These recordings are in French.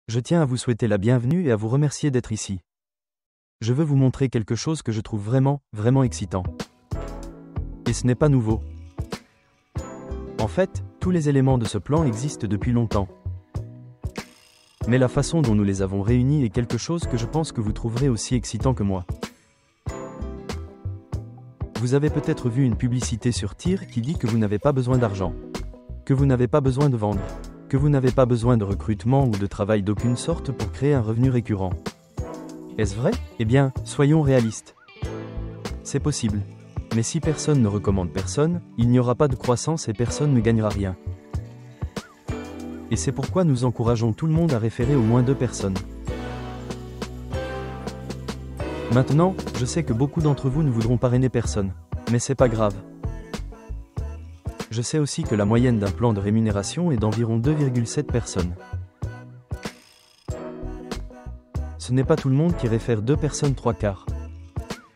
Je tiens à vous souhaiter la bienvenue et à vous remercier d'être ici. Je veux vous montrer quelque chose que je trouve vraiment excitant. Et ce n'est pas nouveau. En fait, tous les éléments de ce plan existent depuis longtemps. Mais la façon dont nous les avons réunis est quelque chose que je pense que vous trouverez aussi excitant que moi. Vous avez peut-être vu une publicité sur TIR qui dit que vous n'avez pas besoin d'argent, que vous n'avez pas besoin de vendre, que vous n'avez pas besoin de recrutement ou de travail d'aucune sorte pour créer un revenu récurrent. Est-ce vrai? Eh bien, soyons réalistes. C'est possible. Mais si personne ne recommande personne, il n'y aura pas de croissance et personne ne gagnera rien. Et c'est pourquoi nous encourageons tout le monde à référer au moins 2 personnes. Maintenant, je sais que beaucoup d'entre vous ne voudront parrainer personne, mais c'est pas grave. Je sais aussi que la moyenne d'un plan de rémunération est d'environ 2,7 personnes. Ce n'est pas tout le monde qui réfère 2 personnes 3/4.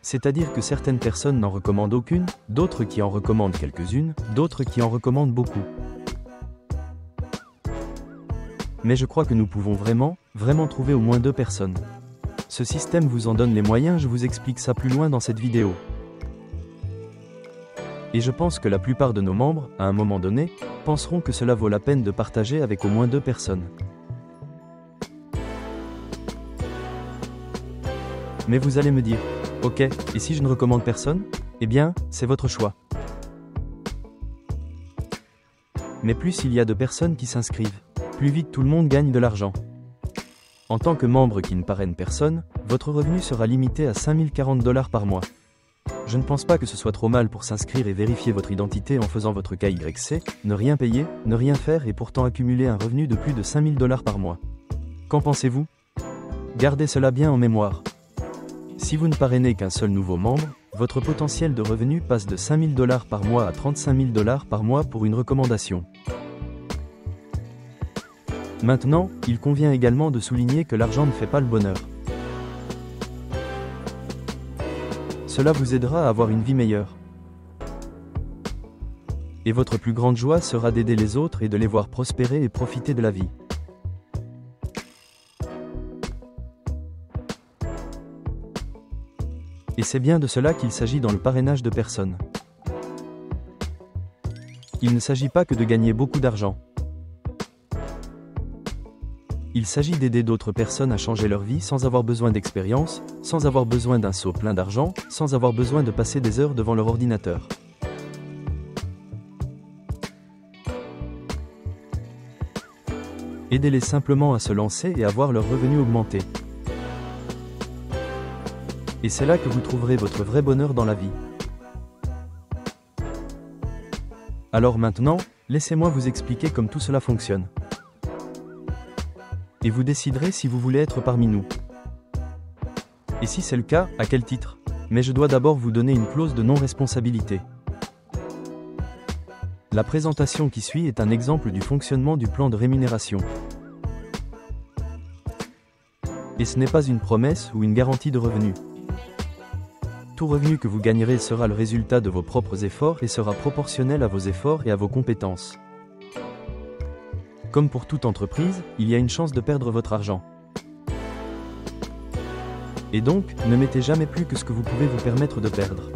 C'est-à-dire que certaines personnes n'en recommandent aucune, d'autres qui en recommandent quelques-unes, d'autres qui en recommandent beaucoup. Mais je crois que nous pouvons vraiment trouver au moins 2 personnes. Ce système vous en donne les moyens, je vous explique ça plus loin dans cette vidéo. Et je pense que la plupart de nos membres, à un moment donné, penseront que cela vaut la peine de partager avec au moins 2 personnes. Mais vous allez me dire, ok, et si je ne recommande personne? Eh bien, c'est votre choix. Mais plus il y a de personnes qui s'inscrivent, plus vite tout le monde gagne de l'argent. En tant que membre qui ne parraine personne, votre revenu sera limité à 5040 $ par mois. Je ne pense pas que ce soit trop mal pour s'inscrire et vérifier votre identité en faisant votre KYC, ne rien payer, ne rien faire et pourtant accumuler un revenu de plus de 5000 $ par mois. Qu'en pensez-vous? Gardez cela bien en mémoire. Si vous ne parrainez qu'un seul nouveau membre, votre potentiel de revenu passe de 5000 $ par mois à 35 000 $ par mois pour une recommandation. Maintenant, il convient également de souligner que l'argent ne fait pas le bonheur. Cela vous aidera à avoir une vie meilleure. Et votre plus grande joie sera d'aider les autres et de les voir prospérer et profiter de la vie. Et c'est bien de cela qu'il s'agit dans le parrainage de personnes. Il ne s'agit pas que de gagner beaucoup d'argent. Il s'agit d'aider d'autres personnes à changer leur vie sans avoir besoin d'expérience, sans avoir besoin d'un seau plein d'argent, sans avoir besoin de passer des heures devant leur ordinateur. Aidez-les simplement à se lancer et à voir leurs revenus augmenter. Et c'est là que vous trouverez votre vrai bonheur dans la vie. Alors maintenant, laissez-moi vous expliquer comment tout cela fonctionne. Et vous déciderez si vous voulez être parmi nous. Et si c'est le cas, à quel titre? Mais je dois d'abord vous donner une clause de non-responsabilité. La présentation qui suit est un exemple du fonctionnement du plan de rémunération. Et ce n'est pas une promesse ou une garantie de revenu. Tout revenu que vous gagnerez sera le résultat de vos propres efforts et sera proportionnel à vos efforts et à vos compétences. Comme pour toute entreprise, il y a une chance de perdre votre argent. Et donc, ne mettez jamais plus que ce que vous pouvez vous permettre de perdre.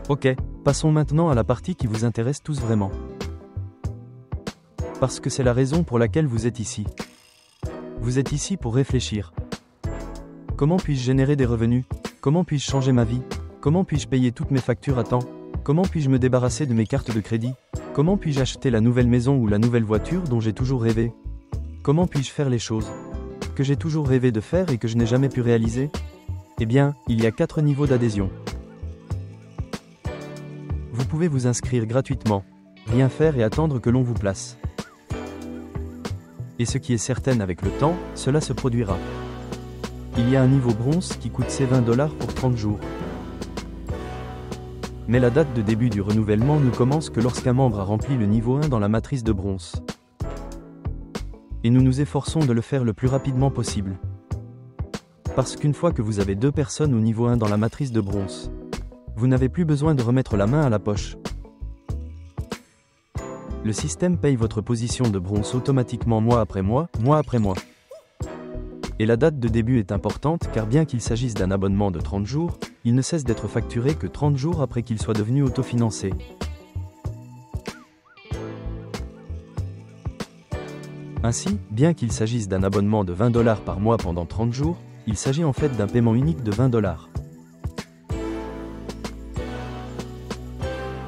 Ok, passons maintenant à la partie qui vous intéresse tous vraiment. Parce que c'est la raison pour laquelle vous êtes ici. Vous êtes ici pour réfléchir. Comment puis-je générer des revenus? Comment puis-je changer ma vie? Comment puis-je payer toutes mes factures à temps? Comment puis-je me débarrasser de mes cartes de crédit? Comment puis-je acheter la nouvelle maison ou la nouvelle voiture dont j'ai toujours rêvé? Comment puis-je faire les choses que j'ai toujours rêvé de faire et que je n'ai jamais pu réaliser? Eh bien, il y a 4 niveaux d'adhésion. Vous pouvez vous inscrire gratuitement, rien faire et attendre que l'on vous place. Et ce qui est certain avec le temps, cela se produira. Il y a un niveau bronze qui coûte ses 20 $ pour 30 jours. Mais la date de début du renouvellement ne commence que lorsqu'un membre a rempli le niveau 1 dans la matrice de bronze. Et nous nous efforçons de le faire le plus rapidement possible. Parce qu'une fois que vous avez 2 personnes au niveau 1 dans la matrice de bronze, vous n'avez plus besoin de remettre la main à la poche. Le système paye votre position de bronze automatiquement mois après mois, mois après mois. Et la date de début est importante car bien qu'il s'agisse d'un abonnement de 30 jours, il ne cesse d'être facturé que 30 jours après qu'il soit devenu autofinancé. Ainsi, bien qu'il s'agisse d'un abonnement de 20 $ par mois pendant 30 jours, il s'agit en fait d'un paiement unique de 20 $.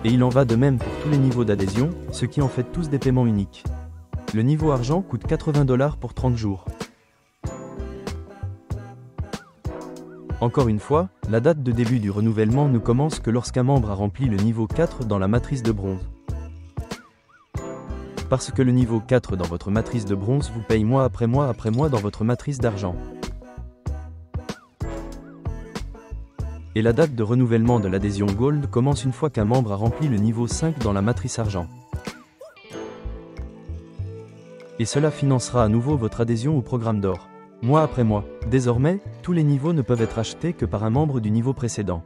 Et il en va de même pour tous les niveaux d'adhésion, ce qui en fait tous des paiements uniques. Le niveau argent coûte 80 $ pour 30 jours. Encore une fois, la date de début du renouvellement ne commence que lorsqu'un membre a rempli le niveau 4 dans la matrice de bronze. Parce que le niveau 4 dans votre matrice de bronze vous paye mois après mois dans votre matrice d'argent. Et la date de renouvellement de l'adhésion Gold commence une fois qu'un membre a rempli le niveau 5 dans la matrice argent. Et cela financera à nouveau votre adhésion au programme d'or. Mois après mois. Désormais, tous les niveaux ne peuvent être achetés que par un membre du niveau précédent.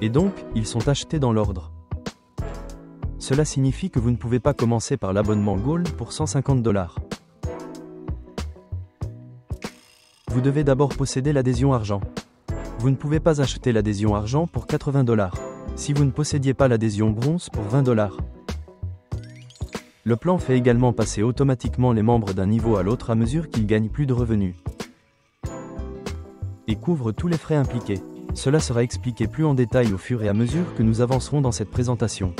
Et donc, ils sont achetés dans l'ordre. Cela signifie que vous ne pouvez pas commencer par l'abonnement Gold pour 150 $. Vous devez d'abord posséder l'adhésion argent. Vous ne pouvez pas acheter l'adhésion argent pour 80 $, si vous ne possédiez pas l'adhésion bronze pour 20 $. Le plan fait également passer automatiquement les membres d'un niveau à l'autre à mesure qu'ils gagnent plus de revenus. Et couvre tous les frais impliqués. Cela sera expliqué plus en détail au fur et à mesure que nous avancerons dans cette présentation.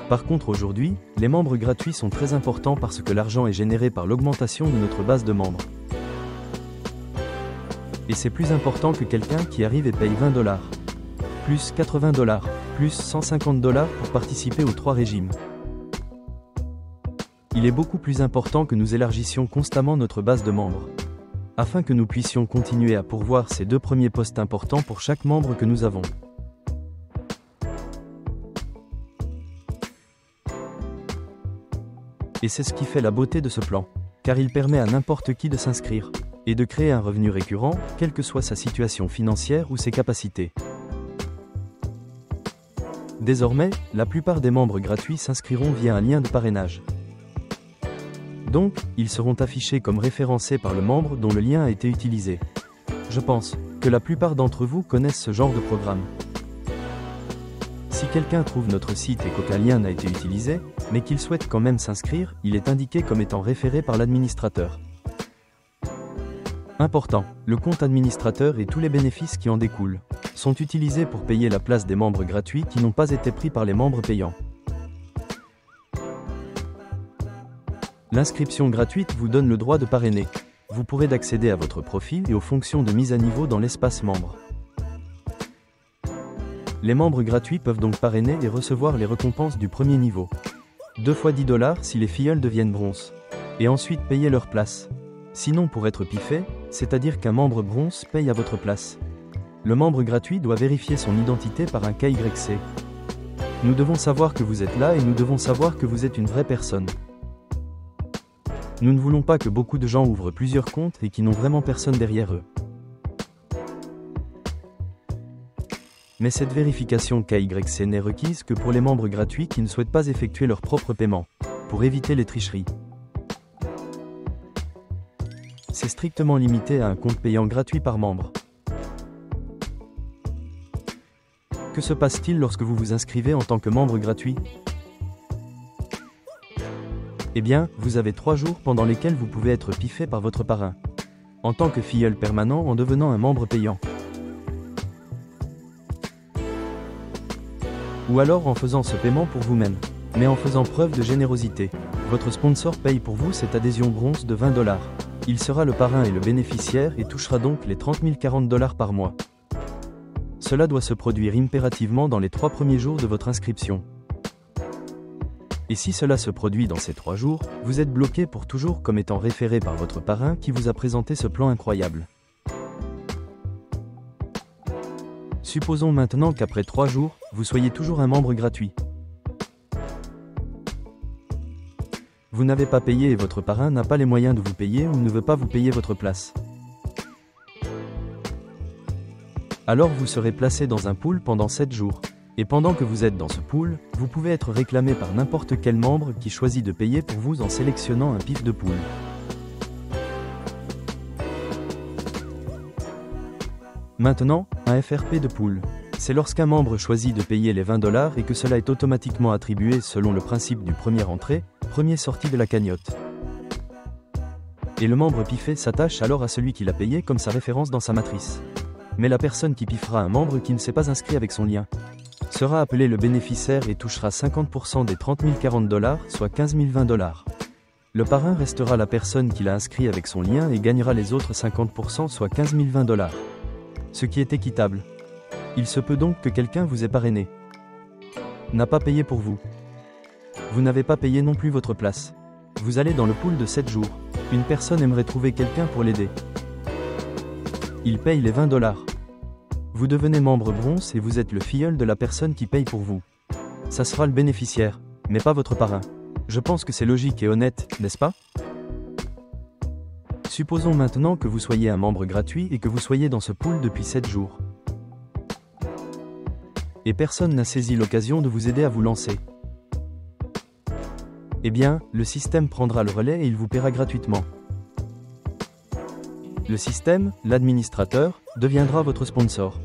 Par contre aujourd'hui, les membres gratuits sont très importants parce que l'argent est généré par l'augmentation de notre base de membres. Et c'est plus important que quelqu'un qui arrive et paye 20 $, plus 80 $, plus 150 $ pour participer aux 3 régimes. Il est beaucoup plus important que nous élargissions constamment notre base de membres, afin que nous puissions continuer à pourvoir ces 2 premiers postes importants pour chaque membre que nous avons. Et c'est ce qui fait la beauté de ce plan, car il permet à n'importe qui de s'inscrire, et de créer un revenu récurrent, quelle que soit sa situation financière ou ses capacités. Désormais, la plupart des membres gratuits s'inscriront via un lien de parrainage. Donc, ils seront affichés comme référencés par le membre dont le lien a été utilisé. Je pense que la plupart d'entre vous connaissent ce genre de programme. Si quelqu'un trouve notre site et qu'aucun lien n'a été utilisé, mais qu'il souhaite quand même s'inscrire, il est indiqué comme étant référé par l'administrateur. Important, le compte administrateur et tous les bénéfices qui en découlent sont utilisés pour payer la place des membres gratuits qui n'ont pas été pris par les membres payants. L'inscription gratuite vous donne le droit de parrainer. Vous pourrez d'accéder à votre profil et aux fonctions de mise à niveau dans l'espace membre. Les membres gratuits peuvent donc parrainer et recevoir les récompenses du premier niveau. 2 fois 10 $ si les filleuls deviennent bronze. Et ensuite payer leur place. Sinon pour être piffé, c'est-à-dire qu'un membre bronze paye à votre place. Le membre gratuit doit vérifier son identité par un KYC. Nous devons savoir que vous êtes là et nous devons savoir que vous êtes une vraie personne. Nous ne voulons pas que beaucoup de gens ouvrent plusieurs comptes et qui n'ont vraiment personne derrière eux. Mais cette vérification KYC n'est requise que pour les membres gratuits qui ne souhaitent pas effectuer leur propre paiement, pour éviter les tricheries. C'est strictement limité à un compte payant gratuit par membre. Que se passe-t-il lorsque vous vous inscrivez en tant que membre gratuit ? Eh bien, vous avez 3 jours pendant lesquels vous pouvez être piffé par votre parrain, en tant que filleul permanent en devenant un membre payant. Ou alors en faisant ce paiement pour vous-même, mais en faisant preuve de générosité. Votre sponsor paye pour vous cette adhésion bronze de 20 $. Il sera le parrain et le bénéficiaire et touchera donc les 30 040 $ par mois. Cela doit se produire impérativement dans les 3 premiers jours de votre inscription. Et si cela se produit dans ces 3 jours, vous êtes bloqué pour toujours comme étant référé par votre parrain qui vous a présenté ce plan incroyable. Supposons maintenant qu'après 3 jours, vous soyez toujours un membre gratuit. Vous n'avez pas payé et votre parrain n'a pas les moyens de vous payer ou ne veut pas vous payer votre place. Alors vous serez placé dans un pool pendant 7 jours. Et pendant que vous êtes dans ce pool, vous pouvez être réclamé par n'importe quel membre qui choisit de payer pour vous en sélectionnant un pif de pool. Maintenant, un FRP de pool. C'est lorsqu'un membre choisit de payer les 20 $ et que cela est automatiquement attribué selon le principe du premier entré, premier sorti de la cagnotte. Et le membre piffé s'attache alors à celui qui l'a payé comme sa référence dans sa matrice. Mais la personne qui piffera un membre qui ne s'est pas inscrit avec son lien sera appelé le bénéficiaire et touchera 50% des 30 040 $, soit 15 020 $. Le parrain restera la personne qui l'a inscrit avec son lien et gagnera les autres 50%, soit 15 020 $. Ce qui est équitable. Il se peut donc que quelqu'un vous ait parrainé, n'a pas payé pour vous. Vous n'avez pas payé non plus votre place. Vous allez dans le pool de 7 jours. Une personne aimerait trouver quelqu'un pour l'aider. Il paye les 20 $. Vous devenez membre bronze et vous êtes le filleul de la personne qui paye pour vous. Ça sera le bénéficiaire, mais pas votre parrain. Je pense que c'est logique et honnête, n'est-ce pas? Supposons maintenant que vous soyez un membre gratuit et que vous soyez dans ce pool depuis 7 jours. Et personne n'a saisi l'occasion de vous aider à vous lancer. Eh bien, le système prendra le relais et il vous paiera gratuitement. Le système, l'administrateur, deviendra votre sponsor.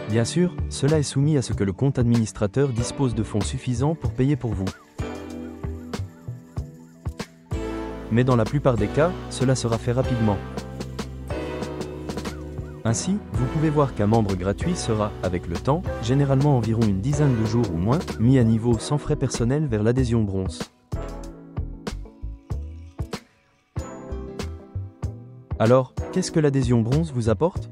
Bien sûr, cela est soumis à ce que le compte administrateur dispose de fonds suffisants pour payer pour vous. Mais dans la plupart des cas, cela sera fait rapidement. Ainsi, vous pouvez voir qu'un membre gratuit sera, avec le temps, généralement environ une dizaine de jours ou moins, mis à niveau sans frais personnels vers l'adhésion bronze. Alors, qu'est-ce que l'adhésion bronze vous apporte?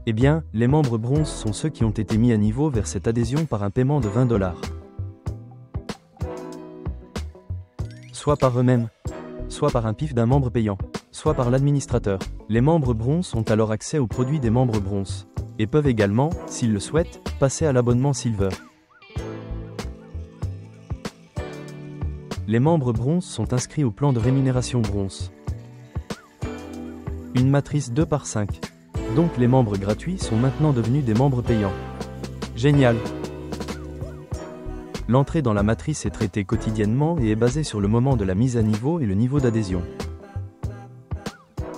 Eh bien, les membres bronze sont ceux qui ont été mis à niveau vers cette adhésion par un paiement de 20 $. Soit par eux-mêmes, soit par un pif d'un membre payant, soit par l'administrateur. Les membres bronze ont alors accès aux produits des membres bronze, et peuvent également, s'ils le souhaitent, passer à l'abonnement Silver. Les membres bronze sont inscrits au plan de rémunération bronze. Une matrice 2/5. Donc les membres gratuits sont maintenant devenus des membres payants. Génial! L'entrée dans la matrice est traitée quotidiennement et est basée sur le moment de la mise à niveau et le niveau d'adhésion.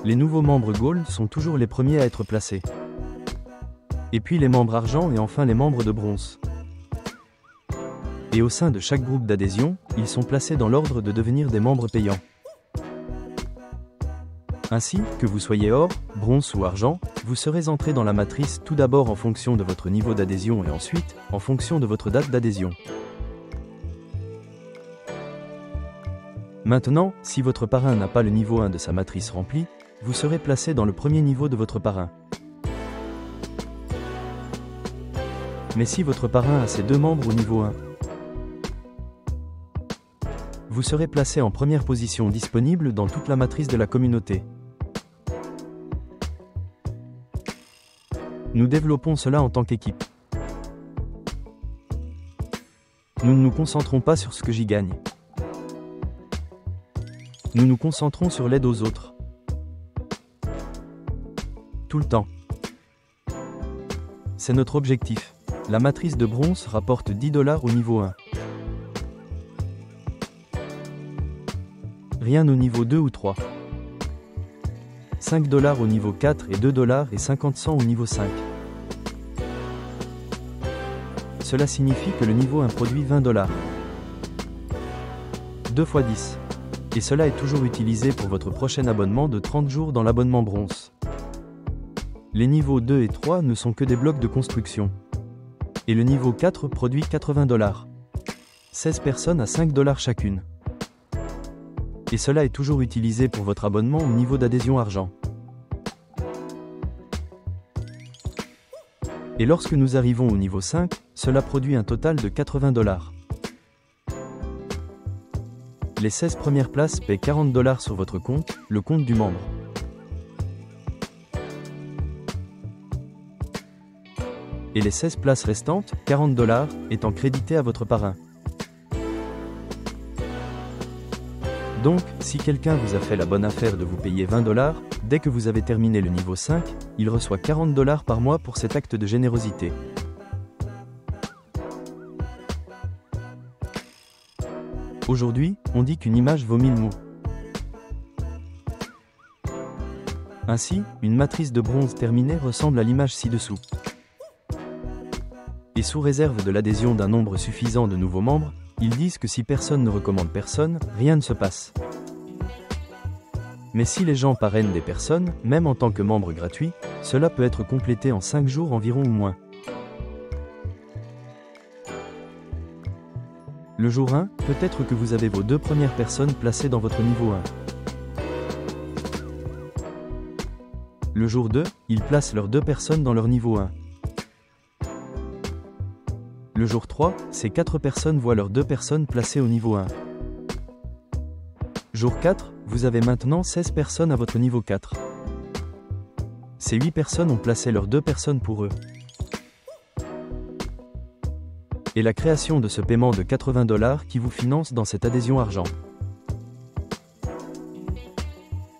Les nouveaux membres Gold sont toujours les premiers à être placés. Et puis les membres argent et enfin les membres de bronze. Et au sein de chaque groupe d'adhésion, ils sont placés dans l'ordre de devenir des membres payants. Ainsi, que vous soyez or, bronze ou argent, vous serez entré dans la matrice tout d'abord en fonction de votre niveau d'adhésion et ensuite, en fonction de votre date d'adhésion. Maintenant, si votre parrain n'a pas le niveau 1 de sa matrice rempli, vous serez placé dans le premier niveau de votre parrain. Mais si votre parrain a ses 2 membres au niveau 1, vous serez placé en première position disponible dans toute la matrice de la communauté. Nous développons cela en tant qu'équipe. Nous ne nous concentrons pas sur ce que j'y gagne. Nous nous concentrons sur l'aide aux autres. Tout le temps. C'est notre objectif. La matrice de bronze rapporte 10 $ au niveau 1. Rien au niveau 2 ou 3. 5 $ au niveau 4 et 2 $ et 50 cents au niveau 5. Cela signifie que le niveau 1 produit 20 $. 2 x 10. Et cela est toujours utilisé pour votre prochain abonnement de 30 jours dans l'abonnement bronze. Les niveaux 2 et 3 ne sont que des blocs de construction. Et le niveau 4 produit 80 $. 16 personnes à 5 $ chacune. Et cela est toujours utilisé pour votre abonnement au niveau d'adhésion argent. Et lorsque nous arrivons au niveau 5, cela produit un total de 80 $. Les 16 premières places paient 40 $ sur votre compte, le compte du membre. Et les 16 places restantes, 40 $, étant créditées à votre parrain. Donc, si quelqu'un vous a fait la bonne affaire de vous payer 20 $, dès que vous avez terminé le niveau 5, il reçoit 40 $ par mois pour cet acte de générosité. Aujourd'hui, on dit qu'une image vaut 1000 mots. Ainsi, une matrice de bronze terminée ressemble à l'image ci-dessous. Et sous réserve de l'adhésion d'un nombre suffisant de nouveaux membres, ils disent que si personne ne recommande personne, rien ne se passe. Mais si les gens parrainent des personnes, même en tant que membre gratuit, cela peut être complété en 5 jours environ ou moins. Le jour 1, peut-être que vous avez vos 2 premières personnes placées dans votre niveau 1. Le jour 2, ils placent leurs 2 personnes dans leur niveau 1. Le jour 3, ces 4 personnes voient leurs 2 personnes placées au niveau 1. Jour 4, vous avez maintenant 16 personnes à votre niveau 4. Ces 8 personnes ont placé leurs 2 personnes pour eux. Et la création de ce paiement de 80 $ qui vous finance dans cette adhésion argent.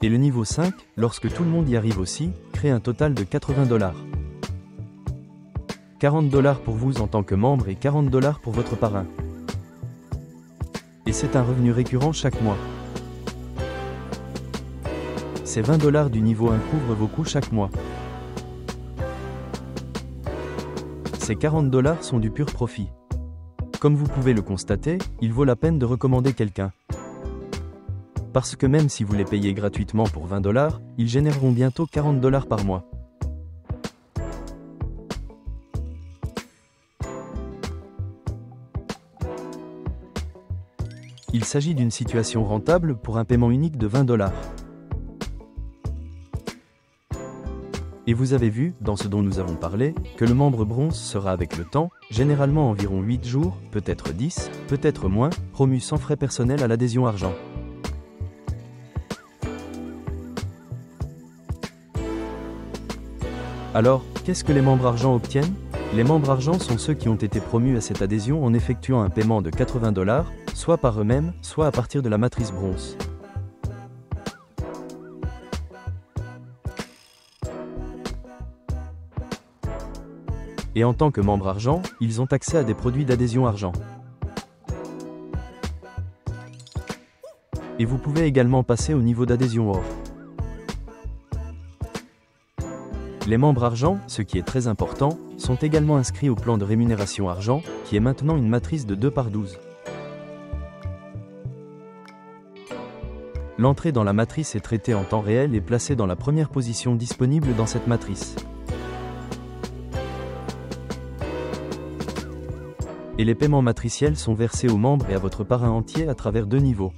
Et le niveau 5, lorsque tout le monde y arrive aussi, crée un total de 80 $. 40 $ pour vous en tant que membre et 40 $ pour votre parrain. Et c'est un revenu récurrent chaque mois. Ces 20 $ du niveau 1 couvrent vos coûts chaque mois. Ces 40 $ sont du pur profit. Comme vous pouvez le constater, il vaut la peine de recommander quelqu'un. Parce que même si vous les payez gratuitement pour 20 $, ils généreront bientôt 40 $ par mois. Il s'agit d'une situation rentable pour un paiement unique de 20 $. Et vous avez vu, dans ce dont nous avons parlé, que le membre bronze sera avec le temps, généralement environ 8 jours, peut-être 10, peut-être moins, promu sans frais personnels à l'adhésion argent. Alors, qu'est-ce que les membres argent obtiennent? Les membres argent sont ceux qui ont été promus à cette adhésion en effectuant un paiement de 80 $, soit par eux-mêmes, soit à partir de la matrice bronze. Et en tant que membre argent, ils ont accès à des produits d'adhésion argent. Et vous pouvez également passer au niveau d'adhésion or. Les membres argent, ce qui est très important, sont également inscrits au plan de rémunération argent, qui est maintenant une matrice de 2/12. L'entrée dans la matrice est traitée en temps réel et placée dans la première position disponible dans cette matrice. Et les paiements matriciels sont versés aux membres et à votre parrain entier à travers 2 niveaux.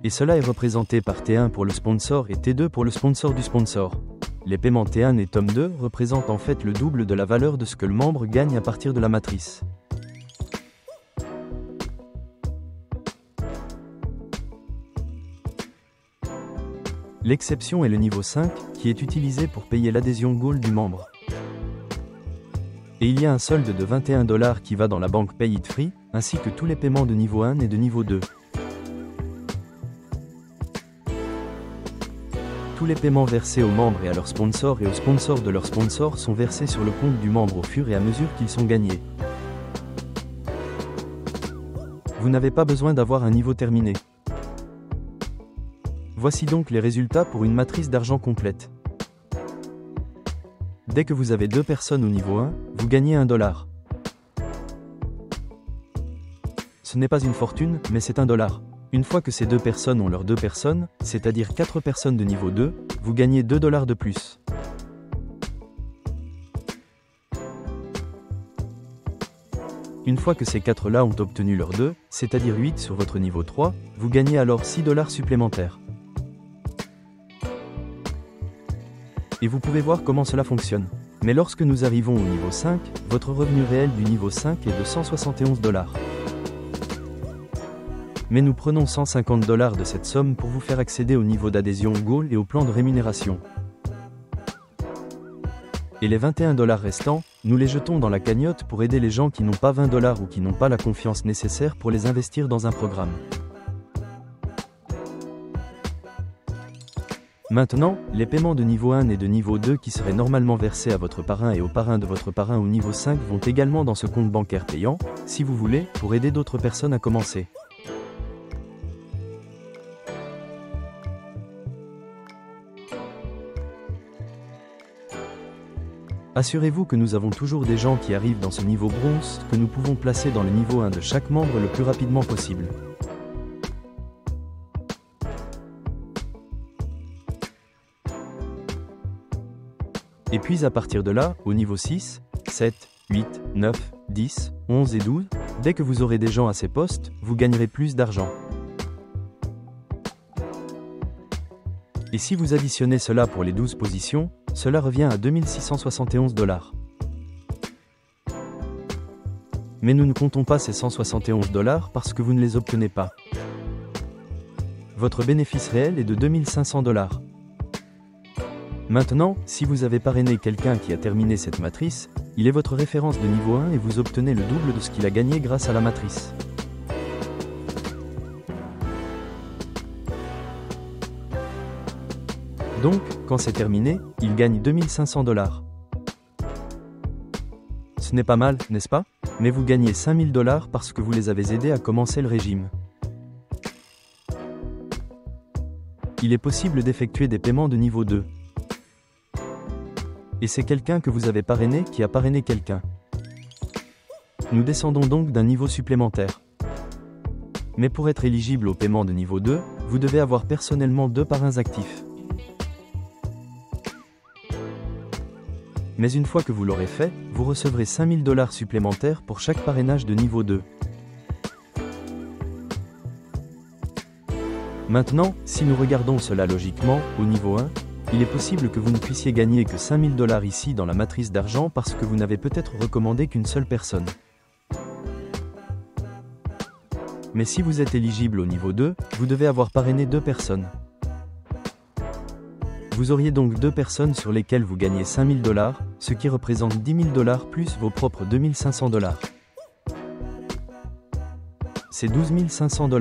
Et cela est représenté par T1 pour le sponsor et T2 pour le sponsor du sponsor. Les paiements T1 et tome 2 représentent en fait le double de la valeur de ce que le membre gagne à partir de la matrice. L'exception est le niveau 5, qui est utilisé pour payer l'adhésion Gold du membre. Et il y a un solde de 21 $ qui va dans la banque Pay It Free, ainsi que tous les paiements de niveau 1 et de niveau 2. Tous les paiements versés aux membres et à leurs sponsors et aux sponsors de leurs sponsors sont versés sur le compte du membre au fur et à mesure qu'ils sont gagnés. Vous n'avez pas besoin d'avoir un niveau terminé. Voici donc les résultats pour une matrice d'argent complète. Dès que vous avez 2 personnes au niveau 1, vous gagnez 1 $. Ce n'est pas une fortune, mais c'est 1 $. Une fois que ces 2 personnes ont leurs 2 personnes, c'est-à-dire 4 personnes de niveau 2, vous gagnez 2 $ de plus. Une fois que ces 4-là ont obtenu leurs 2, c'est-à-dire 8 sur votre niveau 3, vous gagnez alors 6 $ supplémentaires. Et vous pouvez voir comment cela fonctionne. Mais lorsque nous arrivons au niveau 5, votre revenu réel du niveau 5 est de 171 $. Mais nous prenons 150 $ de cette somme pour vous faire accéder au niveau d'adhésion Gold et au plan de rémunération. Et les 21 $ restants, nous les jetons dans la cagnotte pour aider les gens qui n'ont pas 20 $ ou qui n'ont pas la confiance nécessaire pour les investir dans un programme. Maintenant, les paiements de niveau 1 et de niveau 2 qui seraient normalement versés à votre parrain et au parrain de votre parrain au niveau 5 vont également dans ce compte bancaire payant, si vous voulez, pour aider d'autres personnes à commencer. Assurez-vous que nous avons toujours des gens qui arrivent dans ce niveau bronze, que nous pouvons placer dans le niveau 1 de chaque membre le plus rapidement possible. Et puis à partir de là, au niveau 6, 7, 8, 9, 10, 11 et 12, dès que vous aurez des gens à ces postes, vous gagnerez plus d'argent. Et si vous additionnez cela pour les 12 positions, cela revient à 2671 $. Mais nous ne comptons pas ces 171 $ parce que vous ne les obtenez pas. Votre bénéfice réel est de 2500 $. Maintenant, si vous avez parrainé quelqu'un qui a terminé cette matrice, il est votre référence de niveau 1 et vous obtenez le double de ce qu'il a gagné grâce à la matrice. Donc, quand c'est terminé, il gagne 2500 $. Ce n'est pas mal, n'est-ce pas? Mais vous gagnez 5000 $ parce que vous les avez aidés à commencer le régime. Il est possible d'effectuer des paiements de niveau 2. Et c'est quelqu'un que vous avez parrainé qui a parrainé quelqu'un. Nous descendons donc d'un niveau supplémentaire. Mais pour être éligible au paiement de niveau 2, vous devez avoir personnellement 2 parrains actifs. Mais une fois que vous l'aurez fait, vous recevrez 5000 $ supplémentaires pour chaque parrainage de niveau 2. Maintenant, si nous regardons cela logiquement, au niveau 1, il est possible que vous ne puissiez gagner que 5000 $ ici dans la matrice d'argent parce que vous n'avez peut-être recommandé qu'une seule personne. Mais si vous êtes éligible au niveau 2, vous devez avoir parrainé 2 personnes. Vous auriez donc 2 personnes sur lesquelles vous gagnez 5000 $, ce qui représente 10 000 $ plus vos propres 2500 $. C'est 12 500 $.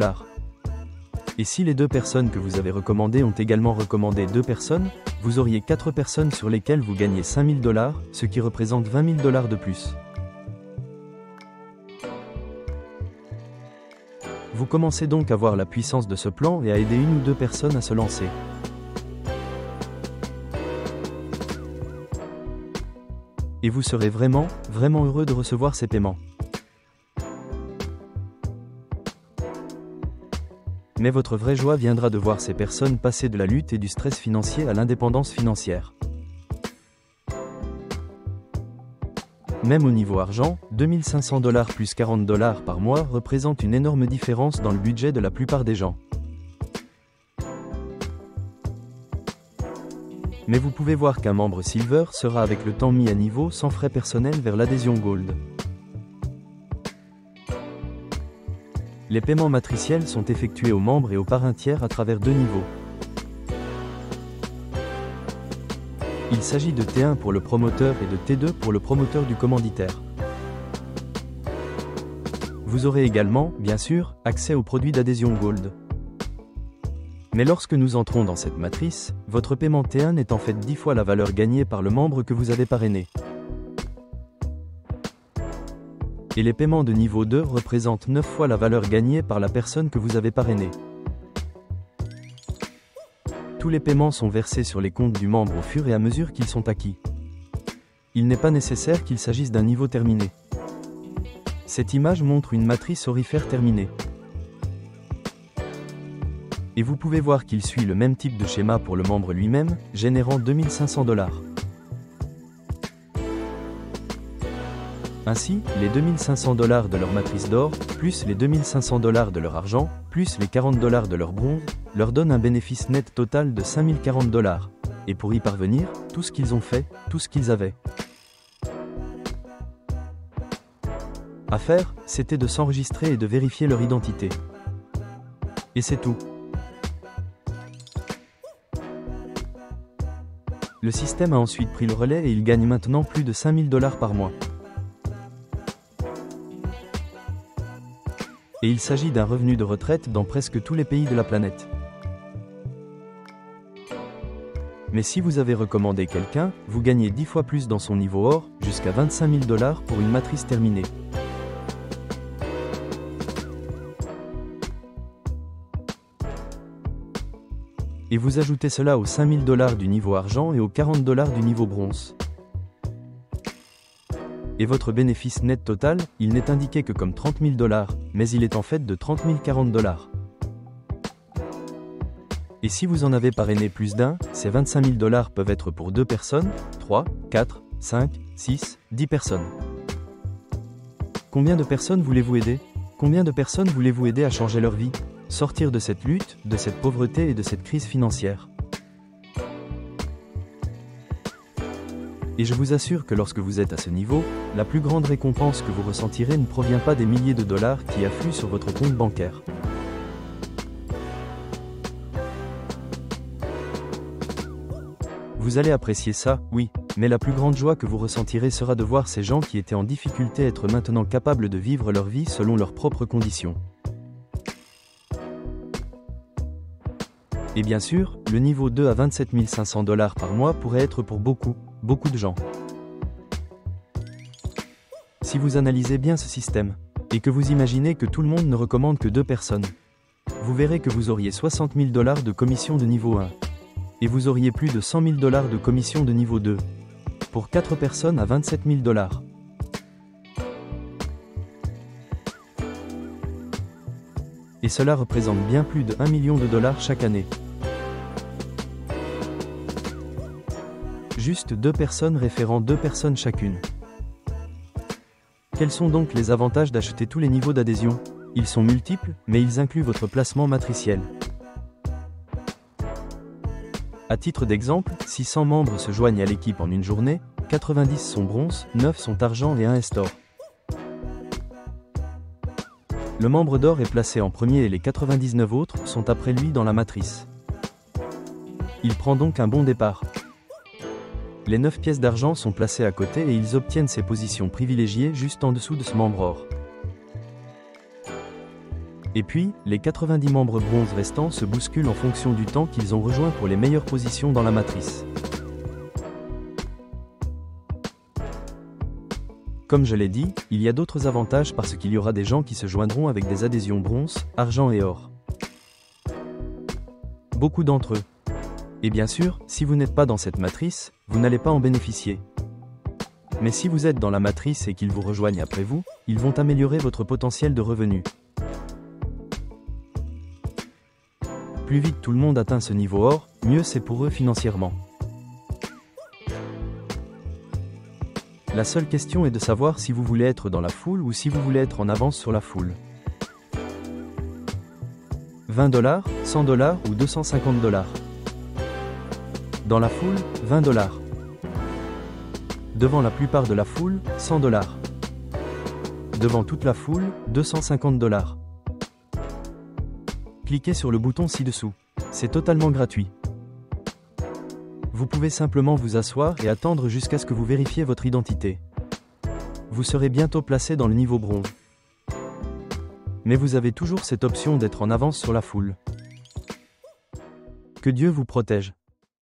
Et si les 2 personnes que vous avez recommandées ont également recommandé 2 personnes, vous auriez 4 personnes sur lesquelles vous gagnez 5000 $, ce qui représente 20 000 $ de plus. Vous commencez donc à voir la puissance de ce plan et à aider 1 ou 2 personnes à se lancer. Et vous serez vraiment heureux de recevoir ces paiements. Mais votre vraie joie viendra de voir ces personnes passer de la lutte et du stress financier à l'indépendance financière. Même au niveau argent, 2500 $ plus 40 $ par mois représente une énorme différence dans le budget de la plupart des gens. Mais vous pouvez voir qu'un membre Silver sera avec le temps mis à niveau sans frais personnels vers l'adhésion Gold. Les paiements matriciels sont effectués aux membres et aux parrains tiers à travers 2 niveaux. Il s'agit de T1 pour le promoteur et de T2 pour le promoteur du commanditaire. Vous aurez également, bien sûr, accès aux produits d'adhésion Gold. Mais lorsque nous entrons dans cette matrice, votre paiement T1 est en fait 10 fois la valeur gagnée par le membre que vous avez parrainé. Et les paiements de niveau 2 représentent 9 fois la valeur gagnée par la personne que vous avez parrainée. Tous les paiements sont versés sur les comptes du membre au fur et à mesure qu'ils sont acquis. Il n'est pas nécessaire qu'il s'agisse d'un niveau terminé. Cette image montre une matrice aurifère terminée. Et vous pouvez voir qu'il suit le même type de schéma pour le membre lui-même, générant 2500 $. Ainsi, les 2500 $ de leur matrice d'or, plus les 2500 $ de leur argent, plus les 40 $ de leur bronze, leur donnent un bénéfice net total de 5040 $. Et pour y parvenir, tout ce qu'ils ont fait, tout ce qu'ils avaient à faire, c'était de s'enregistrer et de vérifier leur identité. Et c'est tout. Le système a ensuite pris le relais et il gagne maintenant plus de 5000 $ par mois. Et il s'agit d'un revenu de retraite dans presque tous les pays de la planète. Mais si vous avez recommandé quelqu'un, vous gagnez 10 fois plus dans son niveau or, jusqu'à 25 000 $ pour une matrice terminée. Et vous ajoutez cela aux 5 000 $ du niveau argent et aux 40 $ du niveau bronze. Et votre bénéfice net total, il n'est indiqué que comme 30 000 $, mais il est en fait de 30 040 $. Et si vous en avez parrainé plus d'un, ces 25 000 $ peuvent être pour 2 personnes, 3, 4, 5, 6, 10 personnes. Combien de personnes voulez-vous aider? Combien de personnes voulez-vous aider à changer leur vie, sortir de cette lutte, de cette pauvreté et de cette crise financière? Et je vous assure que lorsque vous êtes à ce niveau, la plus grande récompense que vous ressentirez ne provient pas des milliers de dollars qui affluent sur votre compte bancaire. Vous allez apprécier ça, oui, mais la plus grande joie que vous ressentirez sera de voir ces gens qui étaient en difficulté être maintenant capables de vivre leur vie selon leurs propres conditions. Et bien sûr, le niveau 2 à 27 500 $ par mois pourrait être pour beaucoup de gens. Si vous analysez bien ce système, et que vous imaginez que tout le monde ne recommande que 2 personnes, vous verrez que vous auriez 60 000 $ de commission de niveau 1. Et vous auriez plus de 100 000 $ de commission de niveau 2. Pour 4 personnes à 27 000 $. Et cela représente bien plus de 1 million de $ chaque année. Juste 2 personnes référant 2 personnes chacune. Quels sont donc les avantages d'acheter tous les niveaux d'adhésion? Ils sont multiples, mais ils incluent votre placement matriciel. À titre d'exemple, si 100 membres se joignent à l'équipe en une journée, 90 sont bronze, 9 sont argent et 1 est or. Le membre d'or est placé en premier et les 99 autres sont après lui dans la matrice. Il prend donc un bon départ. Les 9 pièces d'argent sont placées à côté et ils obtiennent ces positions privilégiées juste en dessous de ce membre or. Et puis, les 90 membres bronze restants se bousculent en fonction du temps qu'ils ont rejoint pour les meilleures positions dans la matrice. Comme je l'ai dit, il y a d'autres avantages parce qu'il y aura des gens qui se joindront avec des adhésions bronze, argent et or. Beaucoup d'entre eux. Et bien sûr, si vous n'êtes pas dans cette matrice, vous n'allez pas en bénéficier. Mais si vous êtes dans la matrice et qu'ils vous rejoignent après vous, ils vont améliorer votre potentiel de revenus. Plus vite tout le monde atteint ce niveau or, mieux c'est pour eux financièrement. La seule question est de savoir si vous voulez être dans la foule ou si vous voulez être en avance sur la foule. 20 $, 100 $ ou 250 $. Dans la foule, 20 $. Devant la plupart de la foule, 100 $. Devant toute la foule, 250 $. Cliquez sur le bouton ci-dessous. C'est totalement gratuit. Vous pouvez simplement vous asseoir et attendre jusqu'à ce que vous vérifiez votre identité. Vous serez bientôt placé dans le niveau bronze. Mais vous avez toujours cette option d'être en avance sur la foule. Que Dieu vous protège.